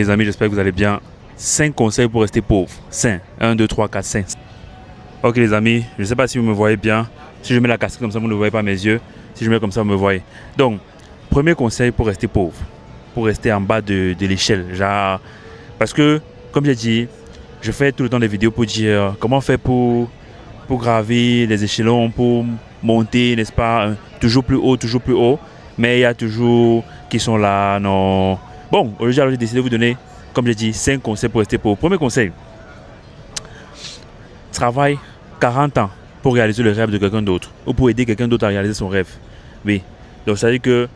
Les amis, j'espère que vous allez bien. 5 conseils pour rester pauvre. 5. 1, 2, 3, 4, 5. Ok les amis, je ne sais pas si vous me voyez bien. Si je mets la casquette comme ça, vous ne voyez pas mes yeux. Si je mets comme ça, vous me voyez. Donc, premier conseil pour rester pauvre. Pour rester en bas de l'échelle. Parce que, comme j'ai dit, je fais tout le temps des vidéos pour dire comment faire pour gravir les échelons, pour monter, n'est-ce pas, toujours plus haut, toujours plus haut. Mais il y a toujours qui sont là, non. Bon, aujourd'hui, j'ai décidé de vous donner, comme j'ai dit, 5 conseils pour rester pauvre. Premier conseil, travaille 40 ans pour réaliser le rêve de quelqu'un d'autre ou pour aider quelqu'un d'autre à réaliser son rêve. Oui, donc ça veut dire que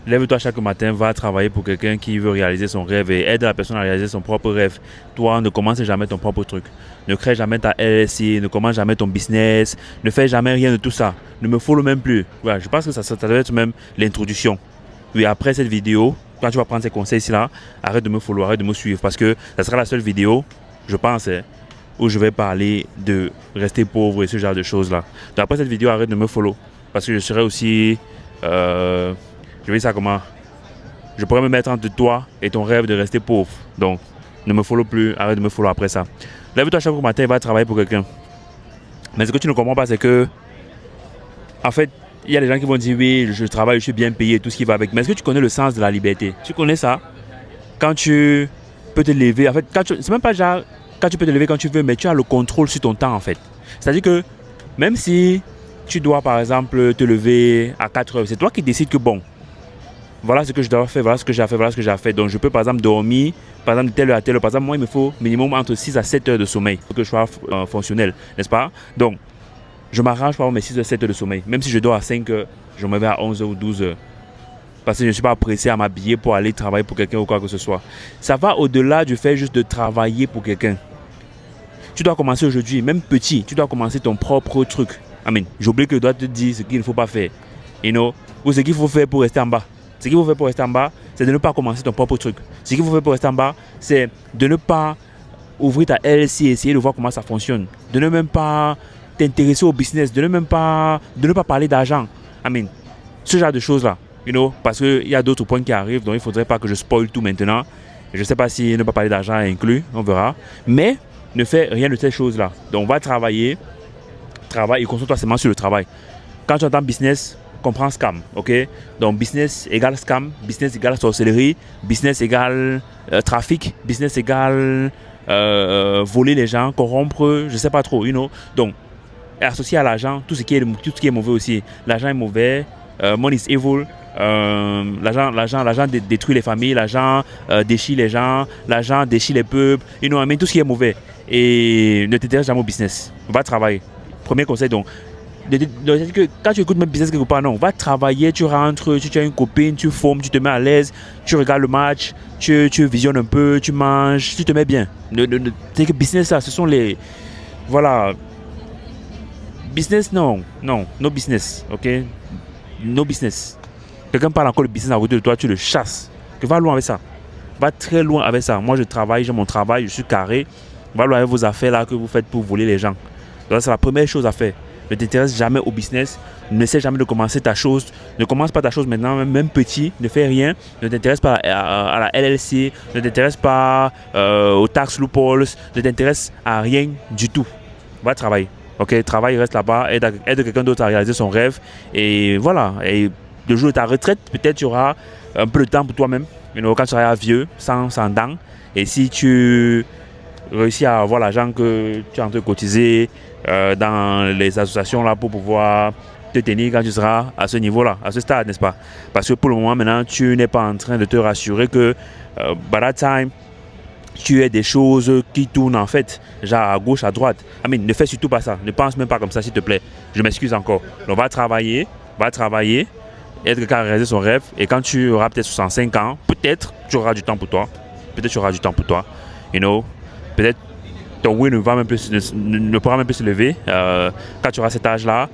lève-toi chaque matin, va travailler pour quelqu'un qui veut réaliser son rêve et aide la personne à réaliser son propre rêve. Toi, ne commence jamais ton propre truc. Ne crée jamais ta LLC, ne commence jamais ton business, ne fais jamais rien de tout ça. Ne me follow même plus. Voilà, je pense que ça doit être même l'introduction. Oui, après cette vidéo, quand tu vas prendre ces conseils ici-là, arrête de me follow, arrête de me suivre parce que ça sera la seule vidéo, je pense, où je vais parler de rester pauvre et ce genre de choses-là. Donc après cette vidéo, arrête de me follow parce que je serai aussi... je vais dire ça comment? Je pourrais me mettre entre toi et ton rêve de rester pauvre. Donc, ne me follow plus, arrête de me follow après ça. Lève-toi chaque matin et va travailler pour quelqu'un. Mais ce que tu ne comprends pas, c'est que, en fait, il y a des gens qui vont dire oui, je travaille, je suis bien payé, tout ce qui va avec. Mais est-ce que tu connais le sens de la liberté? Tu connais ça? Quand tu peux te lever, en fait, c'est même pas genre quand tu peux te lever quand tu veux, mais tu as le contrôle sur ton temps, en fait. C'est-à-dire que même si tu dois, par exemple, te lever à 4 heures, c'est toi qui décides que bon, voilà ce que je dois faire, voilà ce que j'ai à faire, voilà ce que j'ai à faire. Donc je peux par exemple dormir, par exemple de telle heure à telle heure. Par exemple, moi il me faut minimum entre 6 à 7 heures de sommeil pour que je sois fonctionnel, n'est-ce pas? Donc je m'arrange pour avoir mes 6 à 7 heures de sommeil. Même si je dors à 5 heures, je me réveille à 11 heures ou 12 heures. Parce que je ne suis pas pressé à m'habiller pour aller travailler pour quelqu'un ou quoi que ce soit. Ça va au-delà du fait juste de travailler pour quelqu'un. Tu dois commencer aujourd'hui, même petit, tu dois commencer ton propre truc. Amen. J'oublie que je dois te dire ce qu'il ne faut pas faire. Ou ce qu'il faut faire pour rester en bas. Ce qu'il faut faire pour rester en bas, c'est de ne pas commencer ton propre truc. Ce qu'il faut faire pour rester en bas, c'est de ne pas ouvrir ta LLC et essayer de voir comment ça fonctionne. De ne même pas t'intéresser au business, de ne pas parler d'argent. Amen. Ce genre de choses-là. Parce qu'il y a d'autres points qui arrivent, donc il ne faudrait pas que je spoil tout maintenant. Je ne sais pas si ne pas parler d'argent est inclus, on verra. Mais ne fais rien de ces choses-là. Donc, va travailler, travaille et concentre-toi seulement sur le travail. Quand tu entends business, comprends scam, ok? Donc, business égale scam, business égale sorcellerie, business égale trafic, business égale voler les gens, corrompre, je ne sais pas trop, Donc, associé à l'argent, tout ce qui est mauvais aussi. L'argent est mauvais, money is evil. L'argent détruit les familles, l'argent déchire les gens, l'argent déchire les peuples, tout ce qui est mauvais. Et ne t'intéresse jamais au business. Va travailler. Premier conseil donc. Que quand tu écoutes même business quelque part, non, va travailler, tu rentres, tu as une copine, tu formes, tu te mets à l'aise, tu regardes le match, tu visionnes un peu, tu manges, tu te mets bien. C'est que business ça, ce sont les... Voilà. Business, non, no business, ok? No business. Quelqu'un parle encore de business à côté de toi, tu le chasses. Va loin avec ça. Va très loin avec ça. Moi, je travaille, j'ai mon travail, je suis carré. Va loin avec vos affaires là que vous faites pour voler les gens. Donc, c'est la première chose à faire. Ne t'intéresse jamais au business. N'essaie jamais de commencer ta chose. Ne commence pas ta chose maintenant, même petit. Ne fais rien. Ne t'intéresse pas à la LLC. Ne t'intéresse pas aux tax loopholes. Ne t'intéresse à rien du tout. Va travailler. Ok, travaille, reste là-bas. Aide quelqu'un d'autre à réaliser son rêve. Et voilà. Et le jour de ta retraite, peut-être tu auras un peu de temps pour toi-même. Quand tu seras vieux, sans dents. Et si tu réussis à avoir l'argent que tu es en train de cotiser dans les associations là pour pouvoir te tenir quand tu seras à ce niveau-là, à ce stade, n'est-ce pas? Parce que pour le moment, maintenant, tu n'es pas en train de te rassurer que by that time, tu as des choses qui tournent en fait, genre à gauche, à droite. Ne fais surtout pas ça. Ne pense même pas comme ça, s'il te plaît. Je m'excuse encore. Donc, va travailler. Être quelqu'un à réaliser son rêve. Et quand tu auras peut-être 65 ans, peut-être tu auras du temps pour toi. Peut-être ton oui ne pourra même plus se lever quand tu auras cet âge-là.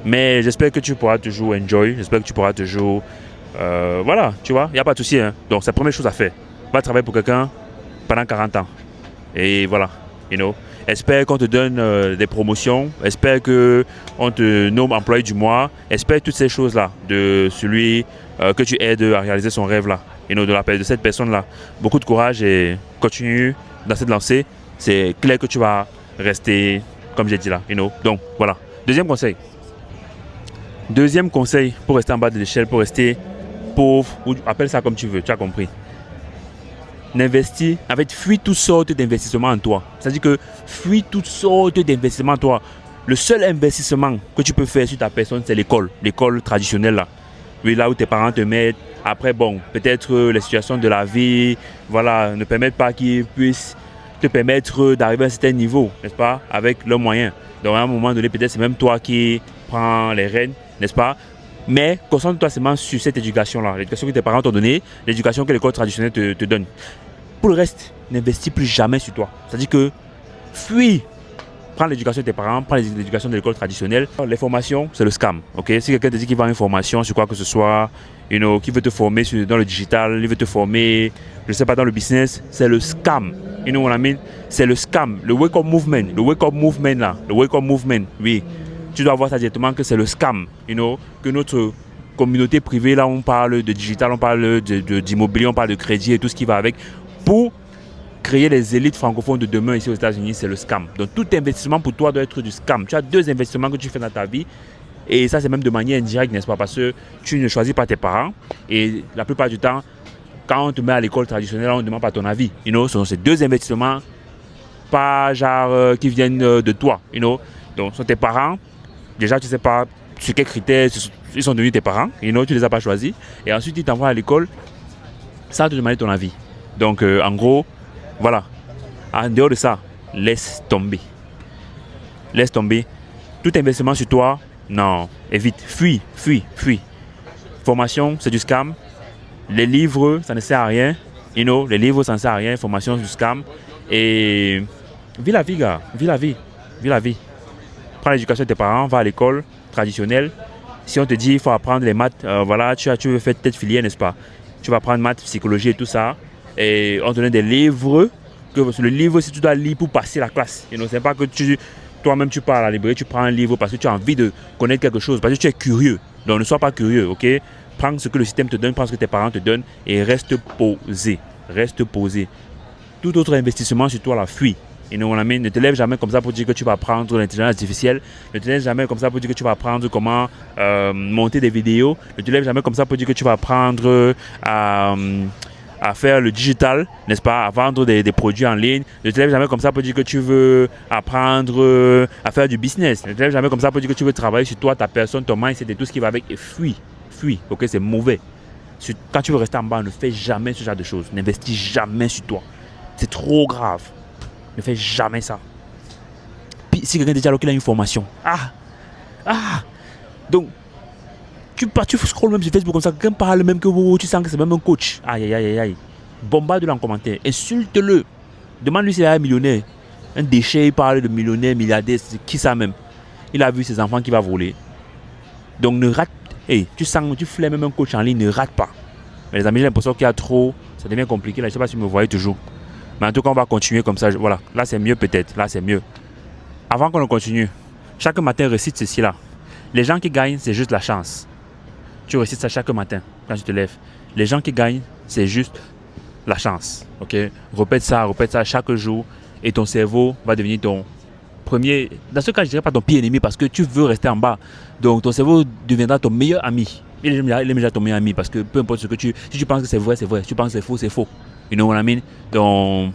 Mais j'espère que tu pourras toujours enjoy. J'espère que tu pourras toujours... voilà, tu vois, il n'y a pas de souci. Donc, c'est la première chose à faire. Va travailler pour quelqu'un pendant 40 ans. Et voilà, Espère qu'on te donne des promotions. Espère qu'on te nomme employé du mois. Espère toutes ces choses-là de celui que tu aides à réaliser son rêve-là. de cette personne-là. Beaucoup de courage et continue dans cette lancée. C'est clair que tu vas rester, comme j'ai dit là. Donc voilà. Deuxième conseil. Deuxième conseil pour rester en bas de l'échelle, pour rester pauvre, ou appelle ça comme tu veux, tu as compris. N'investis, en fait, fuis toutes sortes d'investissements en toi. C'est-à-dire que fuis toutes sortes d'investissements en toi. Le seul investissement que tu peux faire sur ta personne, c'est l'école traditionnelle là. Oui, là où tes parents te mettent. Après, bon, peut-être les situations de la vie, voilà, ne permettent pas qu'ils puissent te permettre d'arriver à un certain niveau, n'est-ce pas, avec leurs moyens. Donc à un moment donné, peut-être c'est même toi qui prends les rênes, n'est-ce pas? Mais concentre-toi seulement sur cette éducation-là, l'éducation que tes parents t'ont donnée, l'éducation que l'école traditionnelle te donne. Pour le reste, n'investis plus jamais sur toi. C'est-à-dire que fuis. Prends l'éducation de tes parents, prends l'éducation de l'école traditionnelle. Les formations, c'est le scam. Okay? Si quelqu'un te dit qu'il va une formation sur quoi que ce soit, qui veut te former dans le digital, il veut te former, je ne sais pas, dans le business, c'est le scam. You know what I mean? C'est le scam. Le wake-up movement. Le wake-up movement là. Le wake-up movement, oui. Tu dois voir ça directement que c'est le scam. Que notre communauté privée, là, on parle de digital, on parle d'immobilier, on parle de crédit et tout ce qui va avec. Pour créer les élites francophones de demain ici aux États-Unis, c'est le scam. Donc tout investissement pour toi doit être du scam. Tu as deux investissements que tu fais dans ta vie et ça c'est même de manière indirecte, n'est-ce pas? Parce que tu ne choisis pas tes parents et la plupart du temps, quand on te met à l'école traditionnelle, on ne demande pas ton avis. Ce sont ces deux investissements pas genre qui viennent de toi. Donc ce sont tes parents. Déjà tu ne sais pas sur quels critères ils sont devenus tes parents. Tu ne les as pas choisis. Et ensuite ils t'envoient à l'école sans te demander ton avis. Donc en gros, voilà. En dehors de ça, laisse tomber. Laisse tomber. Tout investissement sur toi, non. Évite. Fuis. Formation, c'est du scam. Les livres, ça ne sert à rien. Les livres, ça ne sert à rien. Formation, c'est du scam. Et vis la vie, gars. Vis la vie. Prends l'éducation de tes parents, va à l'école traditionnelle. Si on te dit qu'il faut apprendre les maths, voilà, tu veux faire telle filière, n'est-ce pas? Tu vas apprendre maths, psychologie et tout ça. Et on te donne des livres, que le livre, si tu dois lire pour passer la classe. C'est pas que toi-même tu pars à la librairie, tu prends un livre parce que tu as envie de connaître quelque chose, parce que tu es curieux. Donc ne sois pas curieux, ok? Prends ce que le système te donne, prends ce que tes parents te donnent et reste posé. Tout autre investissement sur toi, la fuis. Ne te lève jamais comme ça pour dire que tu vas apprendre l'intelligence artificielle. Ne te lève jamais comme ça pour dire que tu vas apprendre comment monter des vidéos. Ne te lève jamais comme ça pour dire que tu vas apprendre à faire le digital, n'est-ce pas, à vendre des produits en ligne. Ne te lève jamais comme ça pour dire que tu veux apprendre à faire du business. Ne te lève jamais comme ça pour dire que tu veux travailler sur toi, ta personne, ton mindset et tout ce qui va avec. Et fuis, ok, c'est mauvais. Quand tu veux rester en bas, ne fais jamais ce genre de choses. N'investis jamais sur toi. C'est trop grave. Ne fais jamais ça. Puis si quelqu'un te dit alors qu'il a une formation, donc tu scrolles même sur Facebook comme ça, quelqu'un parle même que tu sens que c'est même un coach. Aïe. Bombarde-le en commentaire. Insulte-le. Demande-lui s'il est un millionnaire. Un déchet, il parle de millionnaire, milliardaire, c'est qui ça même? Il a vu ses enfants qui va voler. Donc ne rate. Tu flèmes même un coach en ligne, ne rate pas. Mais les amis, j'ai l'impression qu'il y a trop. Ça devient compliqué là. Je ne sais pas si vous me voyez toujours. Mais en tout cas, on va continuer comme ça. Voilà. Là, c'est mieux peut-être. Là, c'est mieux. Avant qu'on continue, chaque matin, récite ceci là. Les gens qui gagnent, c'est juste la chance. Tu récites ça chaque matin quand tu te lèves. Les gens qui gagnent, c'est juste la chance. Ok? Répète ça chaque jour et ton cerveau va devenir ton premier. Dans ce cas, je dirais pas ton pire ennemi parce que tu veux rester en bas. Donc ton cerveau deviendra ton meilleur ami. Il est déjà ton meilleur ami parce que peu importe ce que si tu penses que c'est vrai, c'est vrai. Si tu penses que c'est faux, c'est faux. You know what I mean? Donc,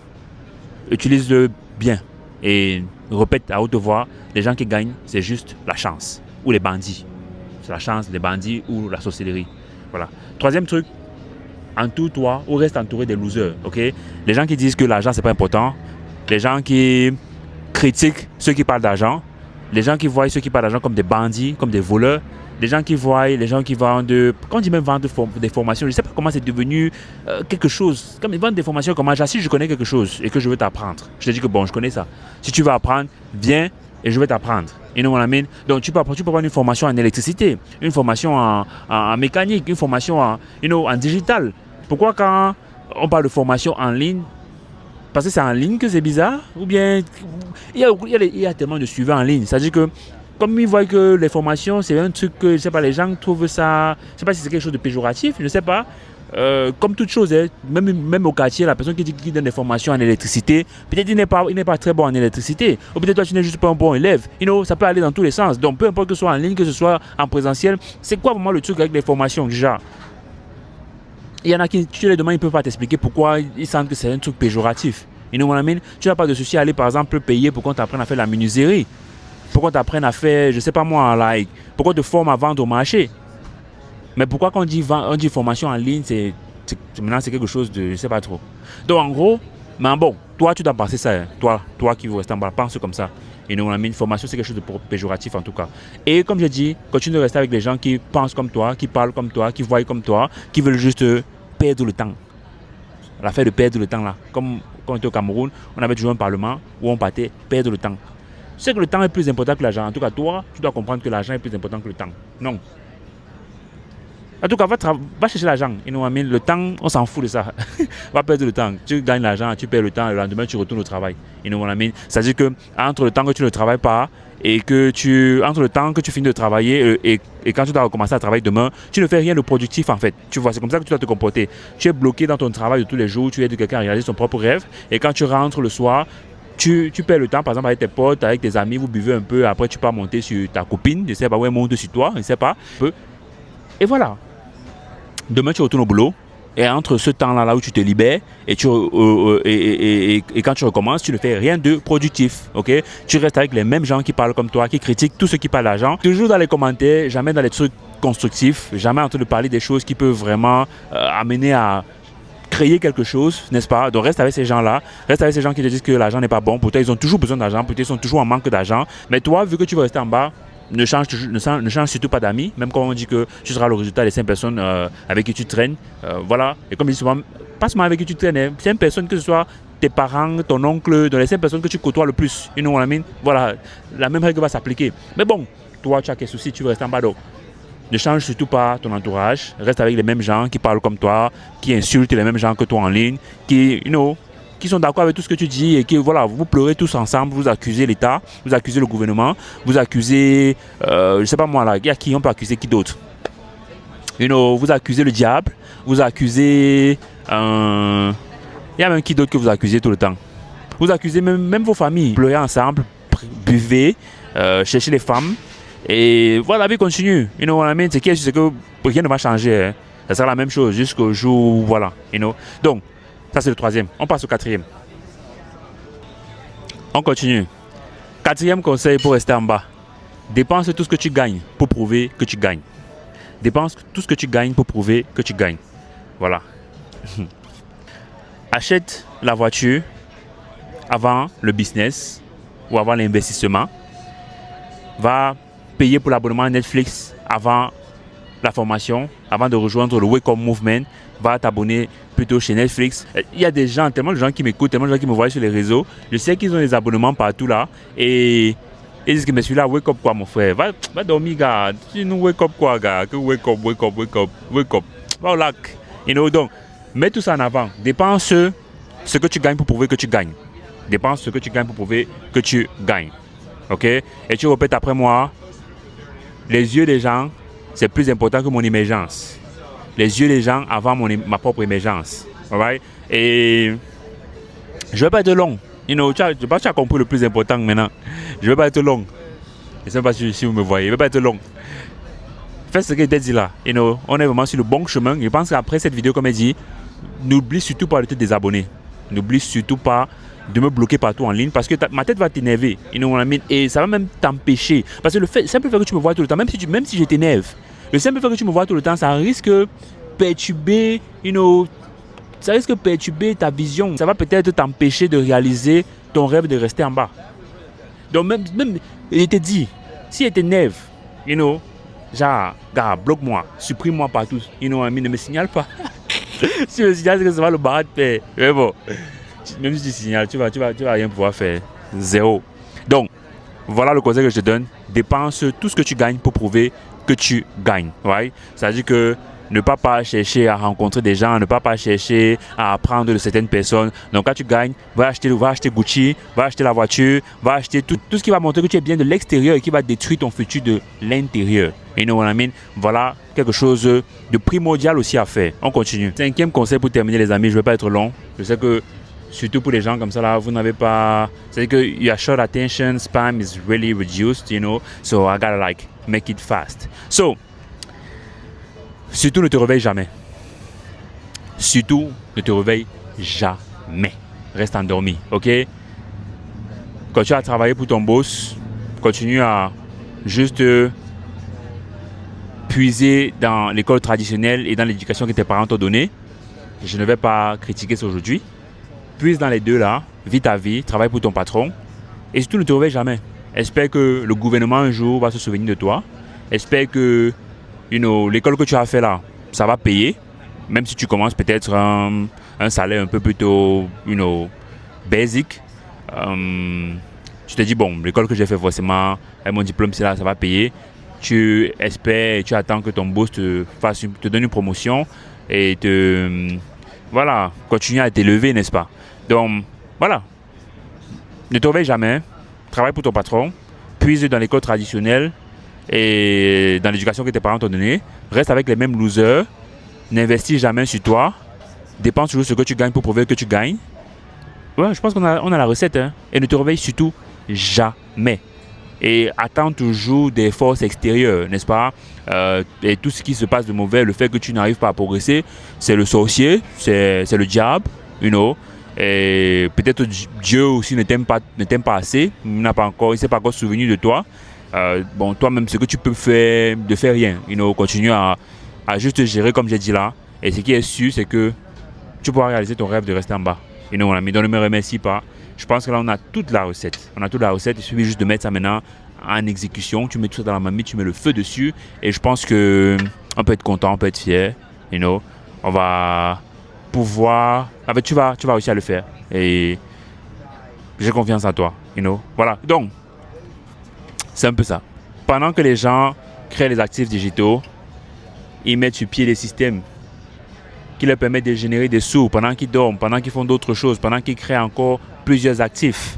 utilise-le bien et répète à haute voix. Les gens qui gagnent, c'est juste la chance ou les bandits. C'est la chance, les bandits ou la sorcellerie. Voilà. Troisième truc, entoure-toi ou reste entouré des losers. Ok? Les gens qui disent que l'argent, c'est pas important. Les gens qui critiquent ceux qui parlent d'argent. Les gens qui voient ceux qui parlent d'argent comme des bandits, comme des voleurs. Les gens qui vendent, quand on dit même vendre des formations, je ne sais pas comment c'est devenu quelque chose. Comme ils vendent des formations comme si je connais quelque chose et que je veux t'apprendre. Je te dis que bon, je connais ça. Si tu veux apprendre, viens et je vais t'apprendre. You know what I mean? Donc tu peux prendre une formation en électricité, une formation en mécanique, une formation en digital. Pourquoi quand on parle de formation en ligne, parce que c'est en ligne que c'est bizarre? Ou bien il y a tellement de suivants en ligne. C'est-à-dire que comme ils voient que les formations, c'est un truc que, je sais pas, les gens trouvent ça, je sais pas si c'est quelque chose de péjoratif, je ne sais pas. comme toute chose, hein, même au quartier, la personne qui donne des formations en électricité, peut-être il n'est pas très bon en électricité, ou peut-être toi tu n'es juste pas un bon élève. Ça peut aller dans tous les sens. Donc peu importe que ce soit en ligne, que ce soit en présentiel, c'est quoi vraiment le truc avec les formations déjà? Il y en a qui, tu les demandes, ils ne peuvent pas t'expliquer pourquoi ils sentent que c'est un truc péjoratif. Mon ami, tu n'as pas de souci à aller par exemple payer pour qu'on t'apprenne à faire la menuiserie, pour qu'on t'apprenne à faire, je sais pas moi, pour qu'on te forme à vendre au marché. Mais pourquoi quand on dit formation en ligne, maintenant c'est quelque chose de, je ne sais pas trop. Donc en gros, mais bon, toi tu dois penser ça, hein. Toi qui veux rester en bas, pense comme ça. Mon ami, une formation c'est quelque chose de péjoratif en tout cas. Et comme je dis, continue de rester avec les gens qui pensent comme toi, qui parlent comme toi, qui voient comme toi, qui veulent juste perdre le temps. L'affaire de perdre le temps là, comme quand on était au Cameroun, on avait toujours un parlement où on partait perdre le temps. Tu sais que le temps est plus important que l'argent. En tout cas, toi, tu dois comprendre que l'argent est plus important que le temps. Non. En tout cas, va chercher l'argent. Le temps, on s'en fout de ça. Va perdre le temps. Tu gagnes l'argent, tu perds le temps, le lendemain, tu retournes au travail. C'est-à-dire que entre le temps que tu ne travailles pas et entre le temps que tu finis de travailler et quand tu dois recommencer à travailler demain, tu ne fais rien de productif en fait. Tu vois, c'est comme ça que tu dois te comporter. Tu es bloqué dans ton travail de tous les jours, tu aides quelqu'un à réaliser son propre rêve et quand tu rentres le soir, tu perds le temps, par exemple, avec tes potes, avec tes amis, vous buvez un peu, après tu pars monter sur ta copine, je sais pas, ouais, monte sur toi, je sais pas. Et voilà. Demain, tu retournes au boulot. Et entre ce temps-là là où tu te libères et quand tu recommences, tu ne fais rien de productif. Okay? Tu restes avec les mêmes gens qui parlent comme toi, qui critiquent tous ceux qui parlent d'argent. Toujours dans les commentaires, jamais dans les trucs constructifs, jamais en train de parler des choses qui peuvent vraiment amener à créer quelque chose, n'est-ce pas? Donc reste avec ces gens-là, reste avec ces gens qui te disent que l'argent n'est pas bon. Pourtant, ils ont toujours besoin d'argent, peut-être ils sont toujours en manque d'argent. Mais toi, vu que tu veux rester en bas, ne change surtout pas d'amis, même quand on dit que tu seras le résultat des 5 personnes avec qui tu traînes. Voilà. Et comme je dis souvent, pas seulement avec qui tu traînes, hein, 5 personnes, que ce soit tes parents, ton oncle, dans les 5 personnes que tu côtoies le plus. Voilà, la même règle va s'appliquer. Mais bon, toi, tu as quel souci, tu veux rester en bas. Donc, ne change surtout pas ton entourage. Reste avec les mêmes gens qui parlent comme toi, qui insultent les mêmes gens que toi en ligne, qui sont d'accord avec tout ce que tu dis et que voilà, vous pleurez tous ensemble, vous accusez l'État, vous accusez le gouvernement, vous accusez, je sais pas moi là, il y a qui, on peut accuser qui d'autre? Vous accusez le diable, vous accusez, il y a même qui d'autre que vous accusez tout le temps? Vous accusez même vos familles, pleurez ensemble, buvez, cherchez les femmes et voilà, la vie continue. C'est que rien ne va changer, hein. Ça sera la même chose jusqu'au jour où, voilà, Donc, ça, c'est le troisième. On passe au quatrième. On continue. Quatrième conseil pour rester en bas. Dépense tout ce que tu gagnes pour prouver que tu gagnes. Dépense tout ce que tu gagnes pour prouver que tu gagnes. Voilà. Achète la voiture avant le business ou avant l'investissement. Va payer pour l'abonnement à Netflix avant la formation, avant de rejoindre le Wake Up Movement. Va t'abonner plutôt chez Netflix. Il y a tellement de gens qui m'écoutent, tellement de gens qui me voient sur les réseaux. Je sais qu'ils ont des abonnements partout là. Et ils disent que mais celui-là, wake up quoi mon frère. Va dormir gars. Tu nous wake up quoi gars. Que wake up. Va au lac. Donc, mets tout ça en avant. Dépense ce que tu gagnes pour prouver que tu gagnes. Dépense ce que tu gagnes pour prouver que tu gagnes. Ok? Et tu répètes après moi. Les yeux des gens, c'est plus important que mon émergence. Les yeux des gens avant ma propre émergence. Alright? Et je ne vais pas être long. Tu as compris le plus important maintenant. Je ne vais pas être long. Je ne sais pas si vous me voyez. Je ne vais pas être long. Fais ce que je t'ai dit là. On est vraiment sur le bon chemin. Je pense qu'après cette vidéo, comme elle dit, n'oublie surtout pas de te désabonner. N'oublie surtout pas de me bloquer partout en ligne parce que ma tête va t'énerver. Et ça va même t'empêcher. Parce que le simple fait que tu me vois tout le temps, même si je t'énerve, le simple fait que tu me vois tout le temps, ça risque de perturber, ça risque de perturber ta vision. Ça va peut-être t'empêcher de réaliser ton rêve de rester en bas. Donc même il te dit, si il t'énerve, genre, gars, bloque-moi, supprime-moi partout. Ne me signale pas. Si tu me signales, c'est que ça va le barrer de paix. Mais bon, même si tu signales, tu vas rien pouvoir faire. Zéro. Donc, voilà le conseil que je te donne. Dépense tout ce que tu gagnes pour prouver que tu gagnes. Right? C'est-à-dire que ne pas chercher à rencontrer des gens, ne pas chercher à apprendre de certaines personnes. Donc quand tu gagnes, va acheter Gucci, va acheter la voiture, va acheter tout ce qui va montrer que tu es bien de l'extérieur et qui va détruire ton futur de l'intérieur. You know what I mean? Voilà quelque chose de primordial aussi à faire. On continue. 5e conseil pour terminer, les amis. Je ne vais pas être long. Je sais que, surtout pour les gens comme ça, là, vous n'avez pas... C'est-à-dire que your short attention span is really reduced, you know. So, I gotta like make it fast. So, surtout ne te réveille jamais. Surtout ne te réveille jamais. Reste endormi, ok? Quand tu as travaillé pour ton boss, continue à juste puiser dans l'école traditionnelle et dans l'éducation que tes parents t'ont donnée. Je ne vais pas critiquer ça aujourd'hui. Puise dans les deux là, vis ta vie, travaille pour ton patron et surtout ne te réveille jamais. Espère que le gouvernement un jour va se souvenir de toi. Espère que l'école que tu as fait là, ça va payer. Même si tu commences peut-être un salaire un peu plutôt basic. Tu te dis, bon, l'école que j'ai fait forcément, avec mon diplôme, c'est là, ça va payer. Tu espères et tu attends que ton boss te donne une promotion et continue à t'élever, n'est-ce pas? Donc, voilà. Ne te réveille jamais. Travaille pour ton patron. Puise dans l'école traditionnelle et dans l'éducation que tes parents t'ont donnée. Reste avec les mêmes losers. N'investis jamais sur toi. Dépense toujours ce que tu gagnes pour prouver que tu gagnes. Ouais, je pense qu'on a la recette. Hein. Et ne te réveille surtout jamais. Et attends toujours des forces extérieures, n'est-ce pas? Et tout ce qui se passe de mauvais, le fait que tu n'arrives pas à progresser, c'est le sorcier, c'est le diable, Et peut-être Dieu aussi ne t'aime pas assez. Il ne s'est pas encore souvenu de toi. Toi-même, ce que tu peux faire, de faire rien. Continue à juste gérer comme j'ai dit là. Et ce qui est sûr, c'est que tu pourras réaliser ton rêve de rester en bas. Mais donc ne me remercie pas. Je pense que là, on a toute la recette. Il suffit juste de mettre ça maintenant en exécution. Tu mets tout ça dans la marmite, tu mets le feu dessus. Et je pense qu'on peut être content, on peut être fier. On va pouvoir... tu vas réussir à le faire. Et j'ai confiance en toi. Voilà. Donc, c'est un peu ça. Pendant que les gens créent les actifs digitaux, ils mettent sur pied des systèmes qui leur permettent de générer des sous pendant qu'ils dorment, pendant qu'ils font d'autres choses, pendant qu'ils créent encore plusieurs actifs.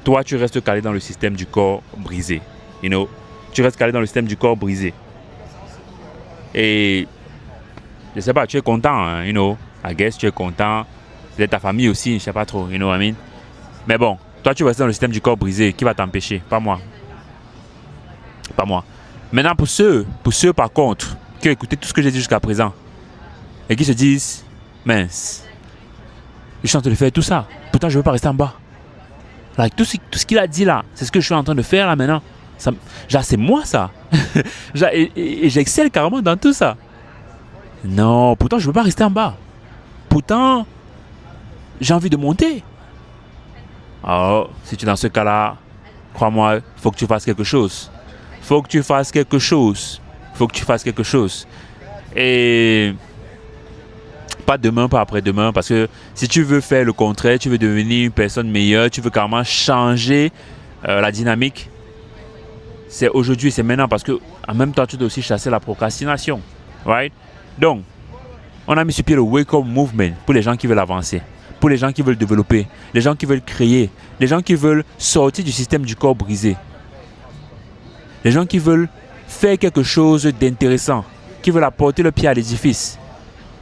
Toi, tu restes calé dans le système du corps brisé. Tu restes calé dans le système du corps brisé. Et je sais pas, tu es content, hein, I guess tu es content. Peut-être ta famille aussi, je sais pas trop, what I mean. Mais bon, toi, tu restes dans le système du corps brisé. Qui va t'empêcher? Pas moi. Pas moi. Maintenant, pour ceux par contre, qui ont écouté tout ce que j'ai dit jusqu'à présent et qui se disent, mince, je suis en train de faire tout ça, pourtant je ne veux pas rester en bas. Tout ce qu'il a dit là, c'est ce que je suis en train de faire là maintenant. C'est moi ça. et j'excelle carrément dans tout ça. Non, pourtant je ne veux pas rester en bas. Pourtant, j'ai envie de monter. Alors, si tu es dans ce cas-là, crois-moi, il faut que tu fasses quelque chose. Faut que tu fasses quelque chose. Et pas demain, pas après-demain. Parce que si tu veux faire le contraire, tu veux devenir une personne meilleure, tu veux carrément changer la dynamique, c'est aujourd'hui, c'est maintenant. Parce que en même temps, tu dois aussi chasser la procrastination. Right? Donc, on a mis sur pied le Wake Up Movement pour les gens qui veulent avancer, pour les gens qui veulent développer, les gens qui veulent créer, les gens qui veulent sortir du système du corps brisé. Les gens qui veulent faire quelque chose d'intéressant, qui veulent apporter le pied à l'édifice,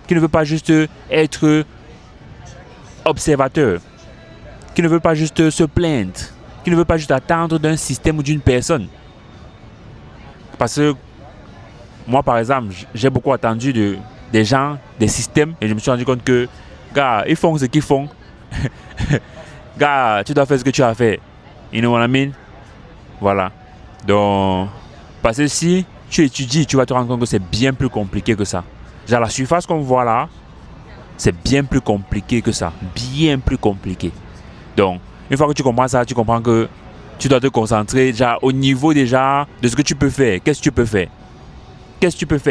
qui ne veulent pas juste être observateur, qui ne veulent pas juste se plaindre, qui ne veulent pas juste attendre d'un système ou d'une personne. Parce que moi, par exemple, j'ai beaucoup attendu des gens, des systèmes, et je me suis rendu compte que, gars, ils font ce qu'ils font. Gars, tu dois faire ce que tu as fait. You know what I mean? Voilà. Donc, parce que si tu étudies, tu vas te rendre compte que c'est bien plus compliqué que ça. Genre la surface qu'on voit là, c'est bien plus compliqué que ça. Bien plus compliqué. Donc, une fois que tu comprends ça, tu comprends que tu dois te concentrer déjà au niveau déjà de ce que tu peux faire. Qu'est-ce que tu peux faire?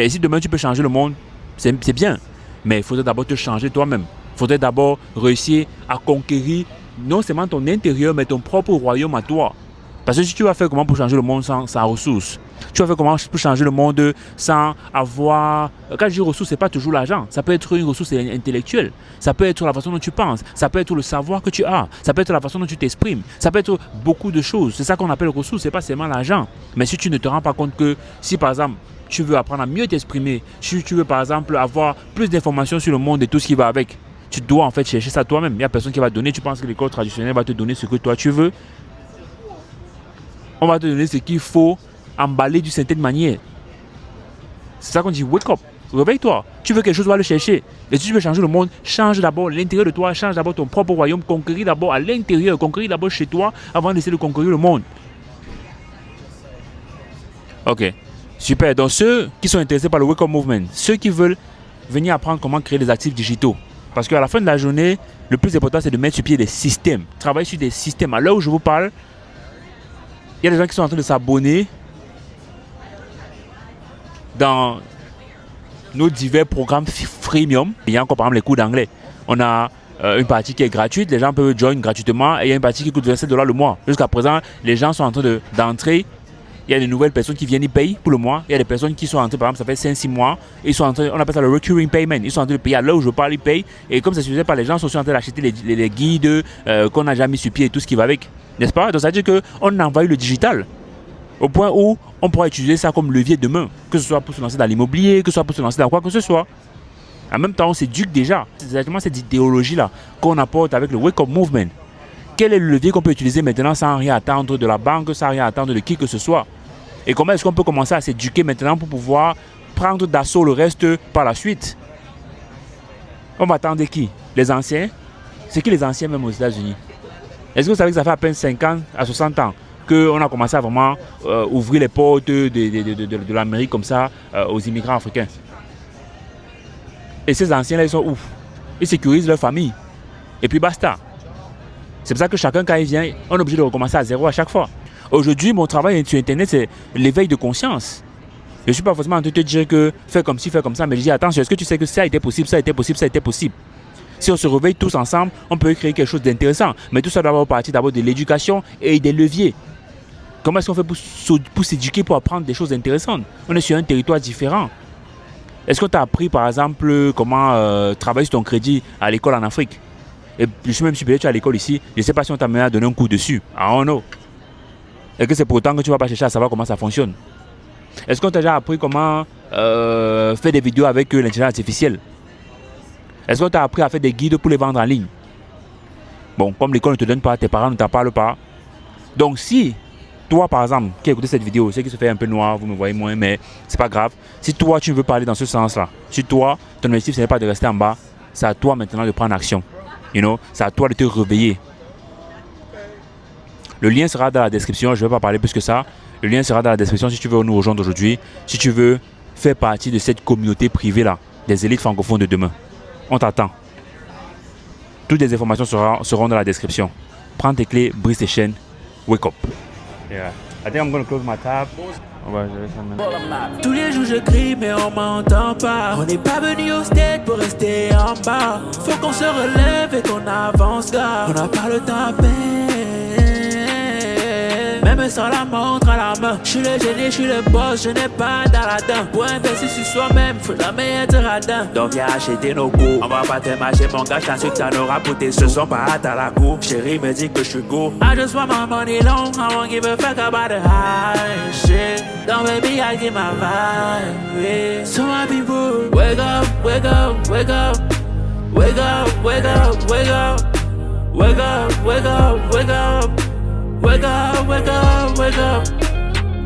Et si demain tu peux changer le monde, c'est bien. Mais il faudrait d'abord te changer toi-même. Il faudrait d'abord réussir à conquérir non seulement ton intérieur, mais ton propre royaume à toi. Parce que si tu vas faire comment pour changer le monde sans ressources, Tu vas faire comment pour changer le monde sans avoir... Quand je dis ressources, ce n'est pas toujours l'argent. Ça peut être une ressource intellectuelle. Ça peut être la façon dont tu penses. Ça peut être le savoir que tu as. Ça peut être la façon dont tu t'exprimes. Ça peut être beaucoup de choses. C'est ça qu'on appelle ressources. Ce n'est pas seulement l'argent. Mais si tu ne te rends pas compte que si par exemple, tu veux apprendre à mieux t'exprimer, si tu veux par exemple avoir plus d'informations sur le monde et tout ce qui va avec, tu dois en fait chercher ça toi-même. Il n'y a personne qui va te donner. Tu penses que l'école traditionnelle va te donner ce que toi tu veux. On va te donner ce qu'il faut emballer d'une certaine manière. C'est ça qu'on dit wake up. Réveille-toi. Tu veux quelque chose, va le chercher. Et si tu veux changer le monde, change d'abord l'intérieur de toi, change d'abord ton propre royaume, conquérir d'abord à l'intérieur, conquérir d'abord chez toi avant d'essayer de conquérir le monde. Ok, super. Donc ceux qui sont intéressés par le wake up movement, ceux qui veulent venir apprendre comment créer des actifs digitaux. Parce qu'à la fin de la journée, le plus important c'est de mettre sur pied des systèmes. Travailler sur des systèmes. À l'heure où je vous parle, il y a des gens qui sont en train de s'abonner dans nos divers programmes freemium. Il y a encore par exemple les cours d'anglais. On a une partie qui est gratuite, les gens peuvent join gratuitement et il y a une partie qui coûte $27 le mois. Jusqu'à présent, les gens sont en train d'entrer. Il y a des nouvelles personnes qui viennent y payer pour le mois. Il y a des personnes qui sont entrées, par exemple, ça fait 5-6 mois. Ils sont entrés, on appelle ça le recurring payment. Ils sont en train de payer à l'heure où je parle, ils payent. Et comme ça ne suffisait pas, les gens sont en train d'acheter les guides qu'on n'a jamais mis sur pied et tout ce qui va avec. N'est-ce pas? Donc ça veut dire qu'on a envahi le digital. Au point où on pourra utiliser ça comme levier demain. Que ce soit pour se lancer dans l'immobilier, que ce soit pour se lancer dans quoi que ce soit. En même temps, on s'éduque déjà. C'est exactement cette idéologie-là qu'on apporte avec le Wake Up Movement. Quel est le levier qu'on peut utiliser maintenant sans rien attendre de la banque, sans rien attendre de qui que ce soit? Et comment est-ce qu'on peut commencer à s'éduquer maintenant pour pouvoir prendre d'assaut le reste par la suite? On va attendre qui? Les anciens? C'est qui les anciens même aux États-Unis? Est-ce que vous savez que ça fait à peine 50 à 60 ans qu'on a commencé à vraiment ouvrir les portes de l'Amérique comme ça aux immigrants africains? Et ces anciens-là, ils sont ouf. Ils sécurisent leur famille. Et puis basta. C'est pour ça que chacun, quand il vient, on est obligé de recommencer à zéro à chaque fois. Aujourd'hui, mon travail sur Internet, c'est l'éveil de conscience. Je ne suis pas forcément en train de te dire que fais comme ci, fais comme ça, mais je dis attention, est-ce que tu sais que ça a été possible, ça a été possible, ça a été possible? Si on se réveille tous ensemble, on peut créer quelque chose d'intéressant. Mais tout ça doit partir d'abord de l'éducation et des leviers. Comment est-ce qu'on fait pour s'éduquer, pour apprendre des choses intéressantes? On est sur un territoire différent. Est-ce qu'on t'a appris, par exemple, comment travailler sur ton crédit à l'école en Afrique? Et je suis même supérieur, tu es à l'école ici. Je ne sais pas si on t'a mené à donner un coup dessus. I don't know. Et que c'est pour autant que tu ne vas pas chercher à savoir comment ça fonctionne. Est-ce qu'on t'a déjà appris comment faire des vidéos avec l'intelligence artificielle? Est-ce qu'on t'a appris à faire des guides pour les vendre en ligne? Bon, comme l'école ne te donne pas, tes parents ne t'en parlent pas. Donc si toi, par exemple, qui écoute cette vidéo, c'est qui se fait un peu noir, vous me voyez moins, mais c'est pas grave. Si toi, tu veux parler dans ce sens-là, si toi, ton objectif, ce n'est pas de rester en bas, c'est à toi maintenant de prendre action. You know, c'est à toi de te réveiller. Le lien sera dans la description, je ne vais pas parler plus que ça. Le lien sera dans la description si tu veux nous rejoindre aujourd'hui, si tu veux faire partie de cette communauté privée-là, des élites francophones de demain. On t'attend. Toutes les informations seront dans la description. Prends tes clés, brise tes chaînes, wake up. Yeah. I think I'm going to close my tab. On va gérer ça maintenant. Tous les jours je crie mais on m'entend pas. On n'est pas venu au stade pour rester en bas. Faut qu'on se relève et qu'on avance gars. On n'a pas le temps à peine. Même sans la montre à la main. Je suis le génie, je suis le boss, je n'ai pas d'Aladin. Pour investir sur soi-même, faut jamais être radin. Donc viens acheter nos cours. On va pas te marcher mon gars, t'assure que ça n'aura pouté. Ce sont pas hâte à la cour. Chérie me dit que je suis go. I just want my money long, I won't give a fuck about the high shit. Don't baby, I give my vibe, yeah. So my people, wake up, wake up, wake up. Wake up, wake up, wake up. Wake up, wake up, wake up. Wake up, wake up, wake up.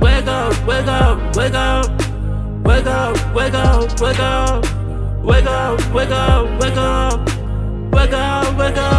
Wake up, wake up, wake up. Wake up, wake up, wake up. Wake up, wake up, wake up. Wake up, wake up.